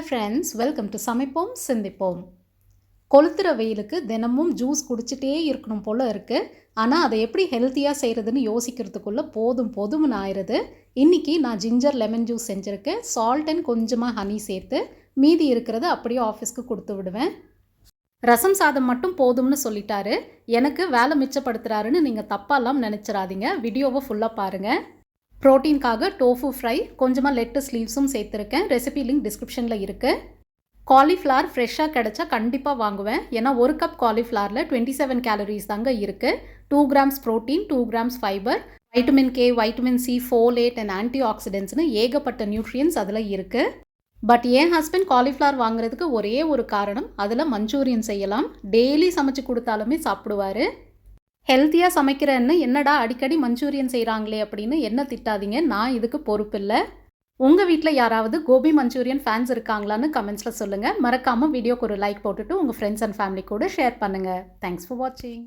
Hi friends, welcome to சமைப்போம் சிந்திப்போம். கொளுத்துற வெயிலுக்கு தினமும் ஜூஸ் குடிச்சிட்டே இருக்கணும் போல் இருக்குது. ஆனால் அதை எப்படி ஹெல்த்தியாக செய்கிறதுன்னு யோசிக்கிறதுக்குள்ளே போதும் போதும்னு ஆயிடுது. இன்றைக்கி நான் ஜிஞ்சர் லெமன் ஜூஸ் செஞ்சுருக்கேன். சால்ட் அண்ட் கொஞ்சமாக ஹனி சேர்த்து மீதி இருக்கிறத அப்படியே ஆஃபீஸ்க்கு கொடுத்து விடுவேன். ரசம் சாதம் மட்டும் போதும்னு சொல்லிட்டாரு. எனக்கு வேலை மிச்சப்படுத்துகிறாருன்னு நீங்கள் தப்பாலாம் நினச்சிடாதீங்க. வீடியோவை ஃபுல்லாக பாருங்கள். ப்ரோட்டீன்காக டோஃபு ஃப்ரை, கொஞ்சமாக லெட்டஸ் லீவ்ஸும் சேர்த்துருக்கேன். ரெசிபி லிங்க் டிஸ்கிரிப்ஷனில் இருக்குது. காலிஃப்ளவர் ஃப்ரெஷ்ஷாக கிடச்சா கண்டிப்பாக வாங்குவேன். ஏன்னா ஒரு கப் காலிஃப்ளவரில் 27 கேலரிஸ் தாங்க இருக்குது. 2 grams protein, 2 grams fibre, vitamin K, vitamin C, folate and ஆன்டி ஆக்சிடென்ட்ஸ்னு ஏகப்பட்ட நியூட்ரியன்ஸ் அதில் இருக்குது. பட் என் ஹஸ்பண்ட் காலிஃப்ளவர் வாங்குறதுக்கு ஒரே ஒரு காரணம், அதில் மஞ்சூரியன் செய்யலாம். டெய்லி சமைச்சு கொடுத்தாலுமே சாப்பிடுவார். ஹெல்த்தியாக சமைக்கிறேன்னு என்னடா அடிக்கடி மஞ்சூரியன் செய்கிறாங்களே அப்படின்னு என்ன திட்டாதீங்க, நான் இதுக்கு பொறுப்பில்லை. உங்கள் வீட்டில் யாராவது கோபி மஞ்சூரியன் ஃபேன்ஸ் இருக்காங்களான்னு கமெண்ட்ஸில் சொல்லுங்கள். மறக்காமல் வீடியோக்கு ஒரு லைக் போட்டுட்டு உங்கள் ஃப்ரெண்ட்ஸ் அண்ட் ஃபேமிலி கூட ஷேர் பண்ணுங்கள். தேங்க்ஸ் ஃபார் வாட்சிங்.